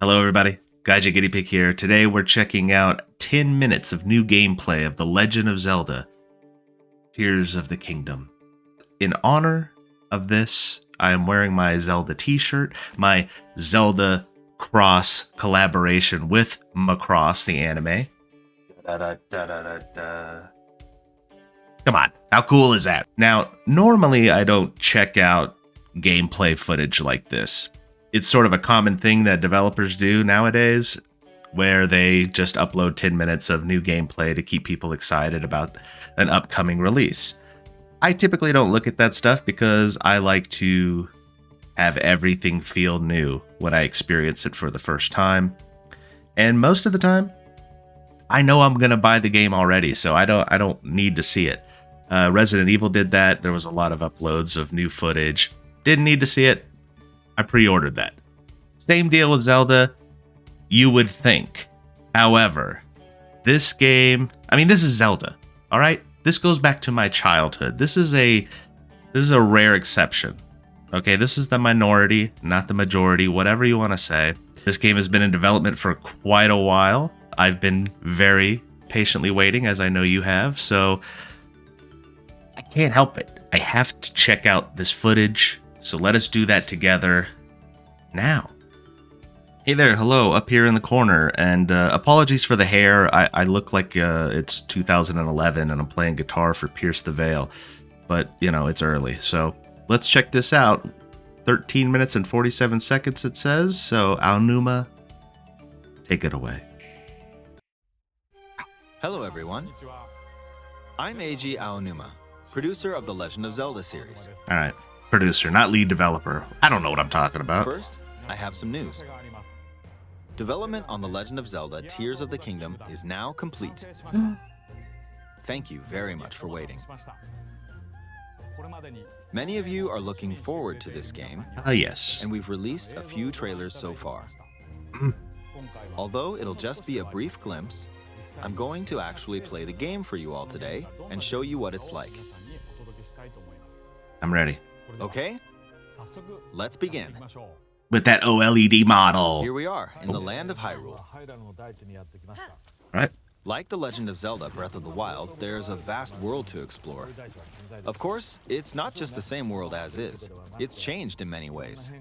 Hello everybody, Gaija Guinea Pig here. Today we're checking out 10 minutes of new gameplay of The Legend of Zelda, Tears of the Kingdom. In honor of this, I am wearing my Zelda t-shirt, my Zelda Cross collaboration with Macross, the anime. Come on, how cool is that? Now, normally I don't check out gameplay footage like this. It's sort of a common thing that developers do nowadays, where they just upload 10 minutes of new gameplay to keep people excited about an upcoming release. I typically don't look at that stuff because I like to have everything feel new when I experience it for the first time. And most of the time, I know I'm going to buy the game already, so I don't need to see it. Resident Evil did that. There was a lot of uploads of new footage. Didn't need to see it. I pre-ordered that. Same deal with Zelda, you would think. However, this game, this is Zelda, all right? This goes back to my childhood. This is a rare exception. Okay, this is the minority, not the majority, whatever you want to say. This game has been in development for quite a while. I've been very patiently waiting, as I know you have, so I can't help it. I have to check out this footage. So let us do that together now. Hey there, hello, up here in the corner, and apologies for the hair. I look like it's 2011 and I'm playing guitar for Pierce the Veil, but you know, it's early. So let's check this out. 13 minutes and 47 seconds it says, so Aonuma, take it away. Hello everyone, I'm Eiji Aonuma, producer of the Legend of Zelda series. Alright. Producer, not lead developer. I don't know what I'm talking about. First, I have some news. Development on The Legend of Zelda Tears of the Kingdom is now complete. Thank you very much for waiting. Many of you are looking forward to this game. Yes. And we've released a few trailers so far. Although it'll just be a brief glimpse, I'm going to actually play the game for you all today and show you what it's like. I'm ready. Okay, let's begin. With that OLED model. Here we are in the land of Hyrule. Right. Like The Legend of Zelda Breath of the Wild, there's a vast world to explore. Of course, it's not just the same world as is. It's changed in many ways.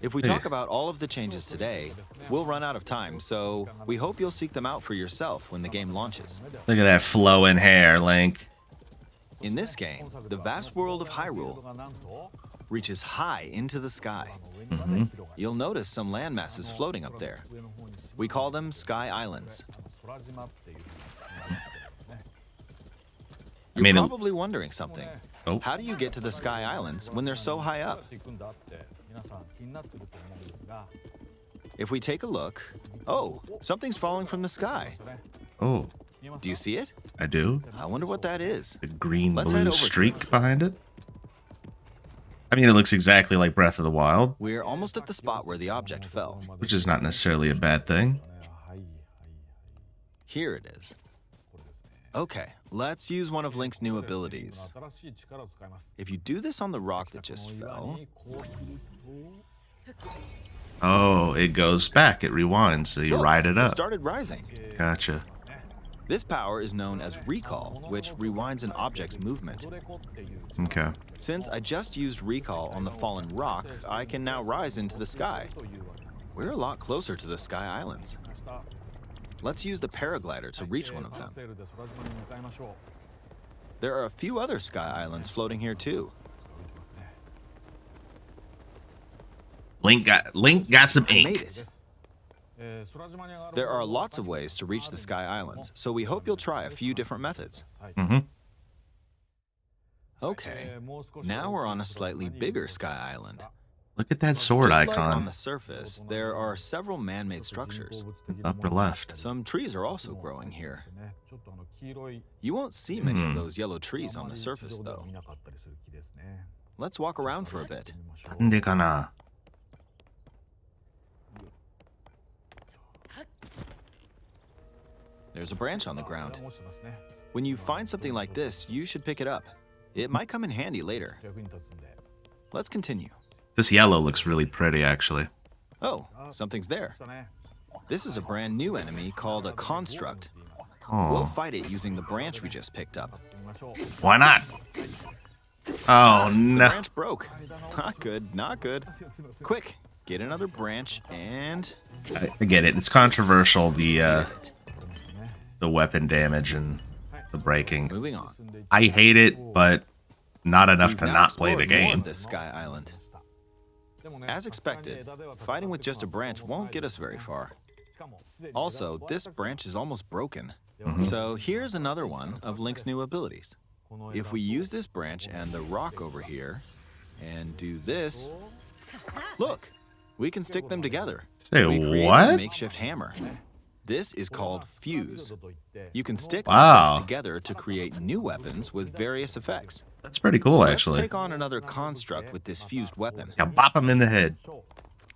If we talk about all of the changes today, we'll run out of time, so we hope you'll seek them out for yourself when the game launches. Look at that flowing hair, Link. In this game, the vast world of Hyrule reaches high into the sky. You'll notice some landmasses floating up there. We call them Sky Islands. You're probably wondering something. Oh. How do you get to the Sky Islands when they're so high up? If we take a look, oh, something's falling from the sky. Oh. Do you see it? I do. I wonder what that is. The green Let's head blue over to streak behind it. It looks exactly like Breath of the Wild, We're almost at the spot where the object fell. which is not necessarily a bad thing. Here it is. Okay, let's use one of Link's new abilities. If you do this on the rock that just fell, Oh, it goes back. It rewinds, so you look, ride it up. It started rising. Gotcha. This power is known as recall, which rewinds an object's movement. Okay. Since I just used recall on the fallen rock, I can now rise into the sky. We're a lot closer to the Sky Islands. Let's use the paraglider to reach one of them. There are a few other Sky Islands floating here too. Link got some I made ink. it. There are lots of ways to reach the Sky Islands, so we hope you'll try a few different methods. Okay, now we're on a slightly bigger Sky Island. Look at that sword Just like icon. on the surface, there are several man-made structures. Upper left. Some trees are also growing here. You won't see many of those yellow trees on the surface, though. Let's walk around for a bit. なんでかな? There's a branch on the ground. When you find something like this, you should pick it up. It might come in handy later. Let's continue. This yellow looks really pretty, actually. Oh, something's there. This is a brand new enemy called a construct. Oh. We'll fight it using the branch we just picked up. Why not? Oh, The no. branch broke. Not good, not good. Quick, get another branch and... I get it. It's controversial, the hit it. weapon damage and the breaking. Moving on. I hate it, but not enough We've to now not play the explored more game. of this Sky Island. As expected, fighting with just a branch won't get us very far. Also, this branch is almost broken. So here's another one of Link's new abilities. If we use this branch and the rock over here, and do this, look, we can stick them together. Say We created what? a makeshift hammer. This is called fuse. You can stick Wow. objects together to create new weapons with various effects. That's pretty cool, Let's actually. take on another construct with this fused weapon. Yeah, bop him in the head.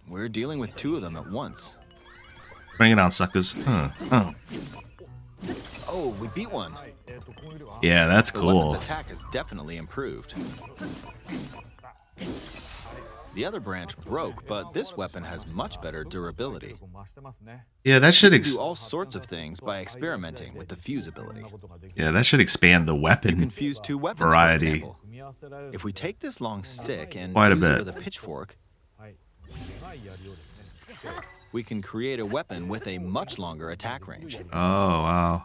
We're dealing with two of them at once. Bring it on, suckers. Oh, we beat one. Yeah, that's The weapon's cool. attack has definitely improved. The other branch broke, but this weapon has much better durability. Yeah, that should You can do all sorts of things by experimenting with the fuse ability. yeah, that should expand the You can weapon. fuse two weapons, Variety. for example. If we take this long stick and Quite a fuse it bit. with a pitchfork, we can create a weapon with a much longer attack range. Oh, wow.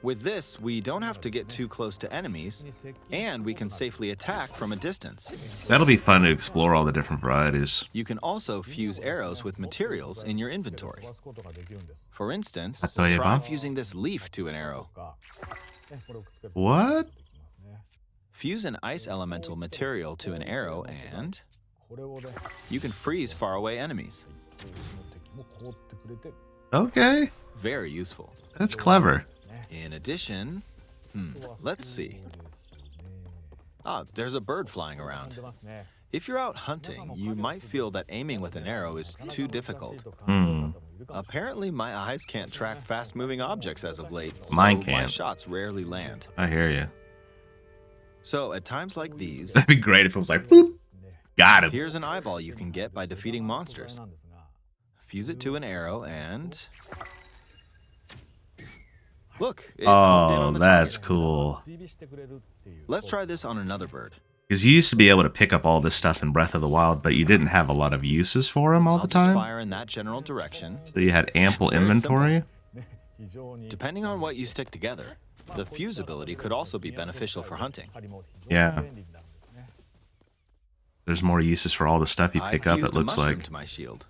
With this, we don't have to get too close to enemies, and we can safely attack from a distance. That'll be fun to explore all the different varieties. You can also fuse arrows with materials in your inventory. For instance,例えば? try fusing this leaf to an arrow. What? Fuse an ice elemental material to an arrow and you can freeze faraway enemies. Okay. Very useful. That's clever. In addition, let's see. Ah, there's a bird flying around. If you're out hunting, you might feel that aiming with an arrow is too difficult. Apparently, my eyes can't track fast-moving objects as of late, so Mine my can't. shots rarely land. I hear you. So at times like these, That'd be great if it was like, boop. Got him. here's an eyeball you can get by defeating monsters. Fuse it to an arrow and... Look, it honed in Oh, on the that's target. cool. Let's try this on another bird. Because you used to be able to pick up all this stuff in Breath of the Wild, but you didn't have a lot of uses for them all I'll the just time. fire in that general direction. So you had ample It's very inventory. Depending on what you stick together, the fuse ability could also be beneficial for hunting. Yeah. There's more uses for all the stuff you I pick up, fused it looks a mushroom like. to my shield.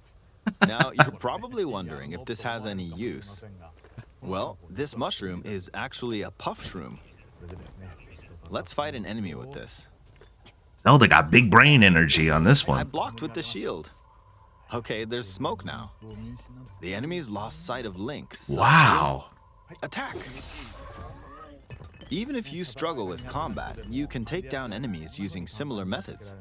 Now, you're probably wondering if this has any use. Well, this mushroom is actually a puff shroom. Let's fight an enemy with this. Zelda got big brain energy on this I one. blocked with the shield. Okay, there's smoke now. The enemy's lost sight of Link. So Wow. attack! Even if you struggle with combat, you can take down enemies using similar methods.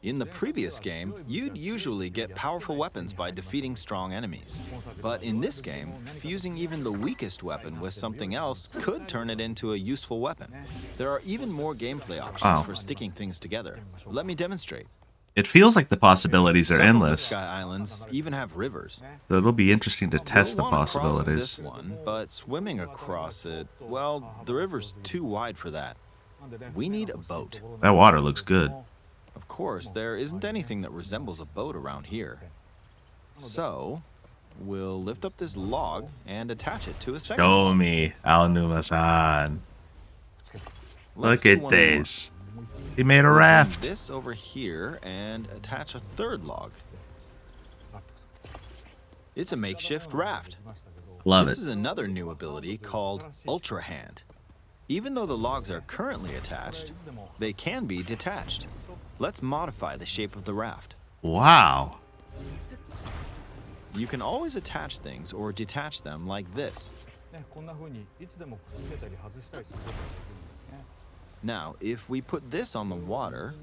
In the previous game, you'd usually get powerful weapons by defeating strong enemies. But in this game, fusing even the weakest weapon with something else could turn it into a useful weapon. There are even more gameplay options Wow. for sticking things together. Let me demonstrate. It feels like the possibilities are Some of the endless. Sky Islands even have rivers. So it'll be interesting to test the We'll wanna cross possibilities. this one, but swimming across it, well, the river's too wide for that. We need a boat. That water looks good. Of course, there isn't anything that resembles a boat around here. So, we'll lift up this log and attach it to a second Show log. me, Aonuma-san. Let's Look do at one more. this. He made a We'll bring raft. this over here and attach a third log. It's a makeshift raft. Love This it. is another new ability called Ultra Hand. Even though the logs are currently attached, they can be detached. Let's modify the shape of the raft. Wow. You can always attach things or detach them like this. Now, if we put this on the water,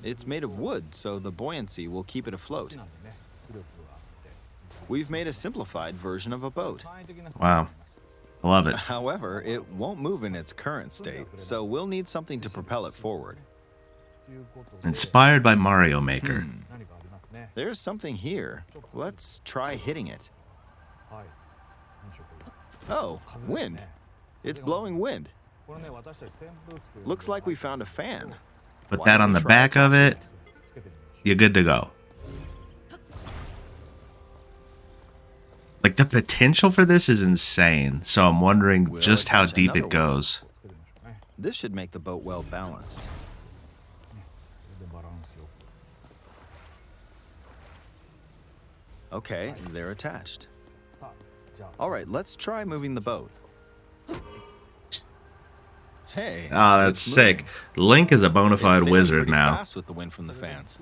it's made of wood, so the buoyancy will keep it afloat. We've made a simplified version of a boat. Wow. I love it. However, it won't move in its current state, so we'll need something to propel it forward. Inspired by Mario Maker. There's something here. Let's try hitting it. Oh, wind. It's blowing wind. Looks like we found a fan. Put Why that don't on we the try back of attaching it. You're good to go. Like, the potential for this is insane. So I'm wondering We'll just how attach deep it another one. goes. This should make the boat well balanced. Okay, they're attached. All right, let's try moving the boat. Hey. Oh, that's it's sick. moving. Link is a bona It's fide sailing wizard pretty now. fast with the wind from the fans.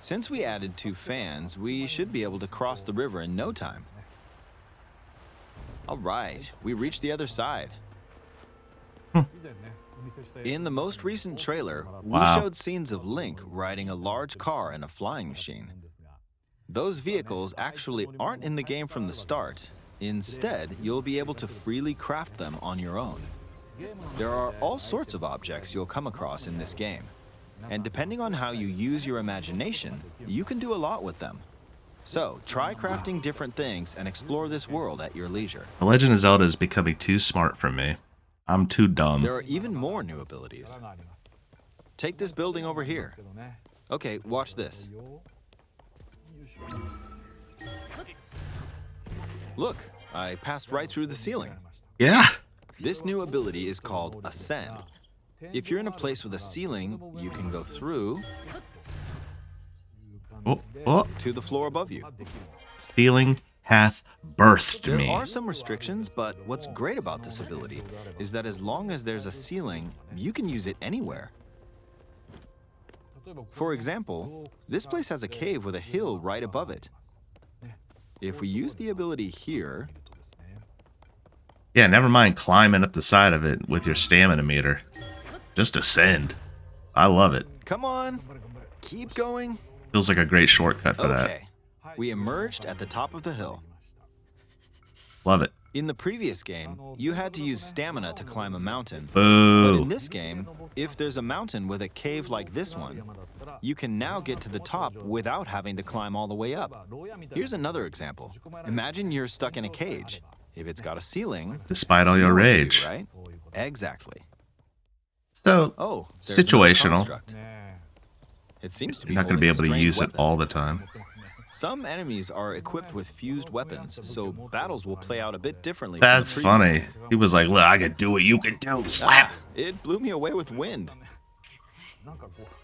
Since we added 2 fans, we should be able to cross the river in no time. All right, we reached the other side. In the most recent trailer, we Wow. showed scenes of Link riding a large car and a flying machine. Those vehicles actually aren't in the game from the start. Instead, you'll be able to freely craft them on your own. There are all sorts of objects you'll come across in this game. And depending on how you use your imagination, you can do a lot with them. So, try crafting different things and explore this world at your leisure. The Legend of Zelda is becoming too smart for me. I'm too dumb. There are even more new abilities. Take this building over here. Okay, watch this. Look, I passed right through the ceiling. Yeah. This new ability is called Ascend. If you're in a place with a ceiling, you can go through Oh, to the floor above you. ceiling hath birthed There me. are some restrictions, but what's great about this ability is that as long as there's a ceiling, you can use it anywhere. For example, this place has a cave with a hill right above it. If we use the ability here, Yeah, never mind climbing up the side of it with your stamina meter. Just ascend. I love it. come on, keep going. Feels like a great shortcut for that. Okay, we emerged at the top of the hill. Love it. In the previous game, you had to use stamina to climb a mountain. But in Boo. this game, if there's a mountain with a cave like this one, you can now get to the top without having to climb all the way up. Here's another example. Imagine you're stuck in a cage. If it's got a ceiling, Despite all you your know what to do, rage. right? Exactly. So, Oh, there's another situational. construct. It seems to be You're not going to be holding able a to use strange it weapon. all the time. Some enemies are equipped with fused weapons, so battles will play out a bit differently. That's from the previous funny. game. He was like, look, I can do what you can do. Slap. Ah, it blew me away with wind.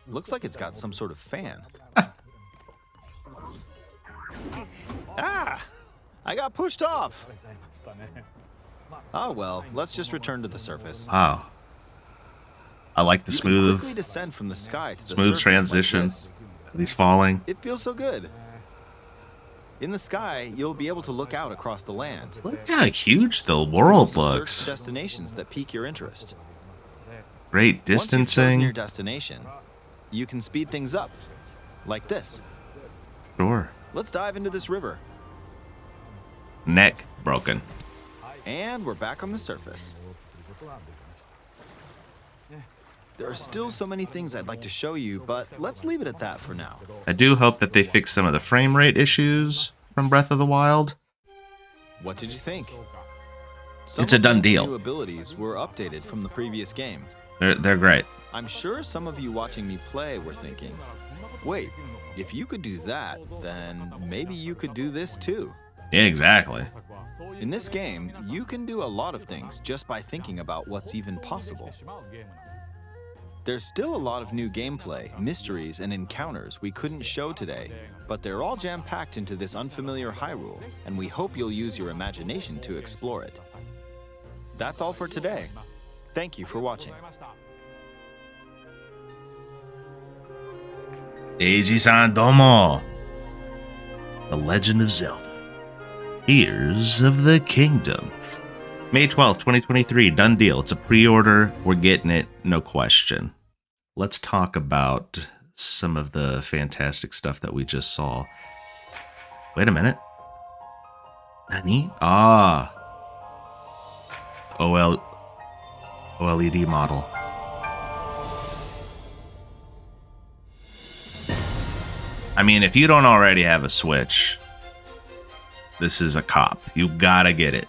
Looks like it's got some sort of fan. Ah! I got pushed off. Oh well, let's just return to the surface. Wow. I like the You can quickly smooth descend from the sky to the smooth surface transition. like this. He's falling. It feels so good. In the sky, you'll be able to look out across the land. Look how huge the You can world also search looks. for destinations that pique your interest. Great Once you've chosen your distancing. destination, you can speed things up, like this. Sure. Let's dive into this river. Neck broken. And we're back on the surface. There are still so many things I'd like to show you, but let's leave it at that for now. I do hope that they fix some of the frame rate issues from Breath of the Wild. What did you think? It's a done Link's deal. New abilities were updated from the previous game. They're great. I'm sure some of you watching me play were thinking, wait, if you could do that, then maybe you could do this too. Yeah, exactly. In this game, you can do a lot of things just by thinking about what's even possible. There's still a lot of new gameplay, mysteries, and encounters we couldn't show today, but they're all jam-packed into this unfamiliar Hyrule, and we hope you'll use your imagination to explore it. That's all for today. Thank you for watching. Eiji-san domo. The Legend of Zelda. Tears of the Kingdom. May 12th, 2023. Done deal. It's a pre-order. We're getting it. No question. Let's talk about some of the fantastic stuff that we just saw. Wait a minute. Nani? Ah. OLED model. I mean, if you don't already have a Switch, this is a cop. You gotta get it.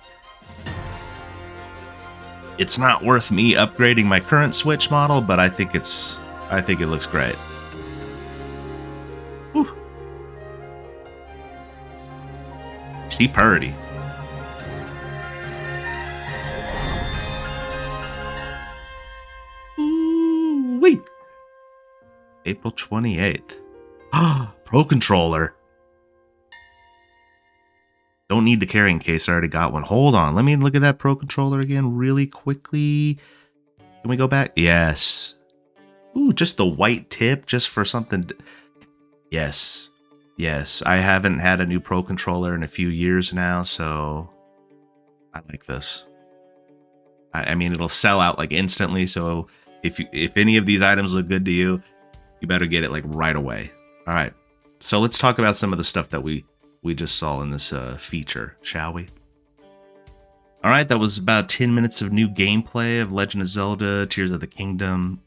It's not worth me upgrading my current Switch model, but I think it looks great. Whew. She purdy. Ooh-wee. April 28th. Pro controller. Don't need the carrying case. I already got one. Hold on. Let me look at that Pro controller again really quickly. Can we go back? Yes. Ooh, just the white tip just for something. Yes. Yes. I haven't had a new Pro controller in a few years now, so I like this. I mean, it'll sell out like instantly, so if any of these items look good to you, you better get it like right away. All right. So let's talk about some of the stuff that we just saw in this feature, shall we? All right, that was about 10 minutes of new gameplay of Legend of Zelda, Tears of the Kingdom.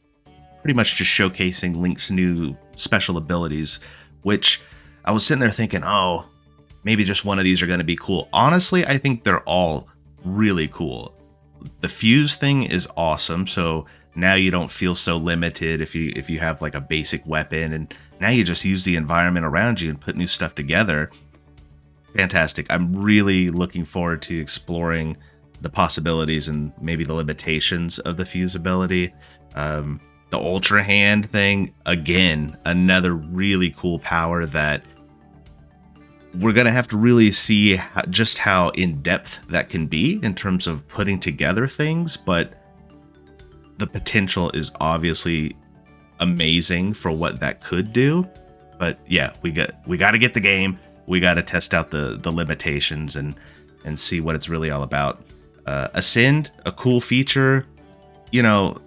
Pretty much just showcasing Link's new special abilities, which I was sitting there thinking, oh, maybe just one of these are going to be cool. Honestly, I think they're all really cool. The fuse thing is awesome, so now you don't feel so limited if you have like a basic weapon, and now you just use the environment around you and put new stuff together. Fantastic. I'm really looking forward to exploring the possibilities and maybe the limitations of the fuse ability. The Ultra Hand thing, again, another really cool power that we're going to have to really see just how in-depth that can be in terms of putting together things, but the potential is obviously amazing for what that could do. But yeah, we got to get the game. We got to test out the limitations and see what it's really all about. Ascend, a cool feature. You know,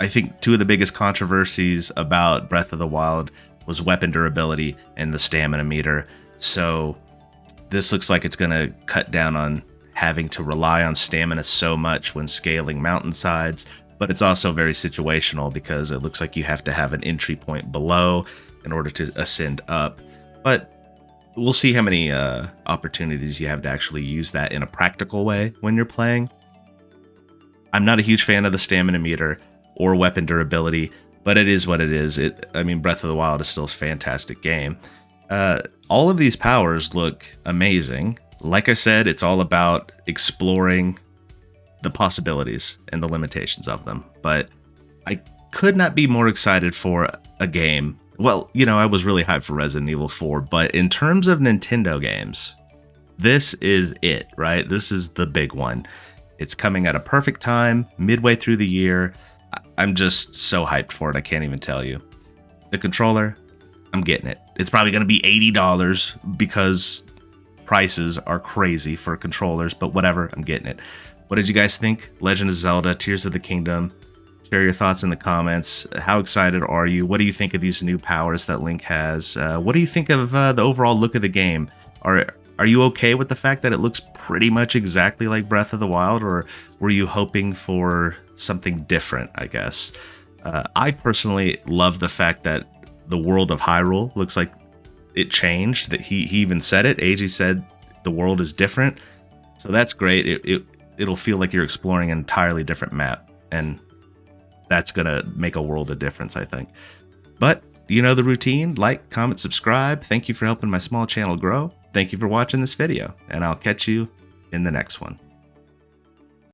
I think two of the biggest controversies about Breath of the Wild was weapon durability and the stamina meter. So this looks like it's going to cut down on having to rely on stamina so much when scaling mountainsides, but it's also very situational because it looks like you have to have an entry point below in order to ascend up. But we'll see how many opportunities you have to actually use that in a practical way when you're playing. I'm not a huge fan of the stamina meter or weapon durability, but it is what it is. I mean, Breath of the Wild is still a fantastic game. All of these powers look amazing. Like I said, it's all about exploring the possibilities and the limitations of them. But I could not be more excited for a game. Well, you know, I was really hyped for Resident Evil 4, but in terms of Nintendo games, this is it, right? This is the big one. It's coming at a perfect time, midway through the year. I'm just so hyped for it, I can't even tell you. The controller, I'm getting it. It's probably going to be $80 because prices are crazy for controllers, but whatever, I'm getting it. What did you guys think? Legend of Zelda, Tears of the Kingdom. Share your thoughts in the comments. How excited are you? What do you think of these new powers that Link has? What do you think of the overall look of the game? Are you okay with the fact that it looks pretty much exactly like Breath of the Wild, or were you hoping for something different, I guess? I personally love the fact that the world of Hyrule looks like it changed. That he even said it. AG said the world is different. So that's great. It'll feel like you're exploring an entirely different map, and that's gonna make a world of difference, I think. But you know the routine: like, comment, subscribe. Thank you for helping my small channel grow. Thank you for watching this video, and I'll catch you in the next one.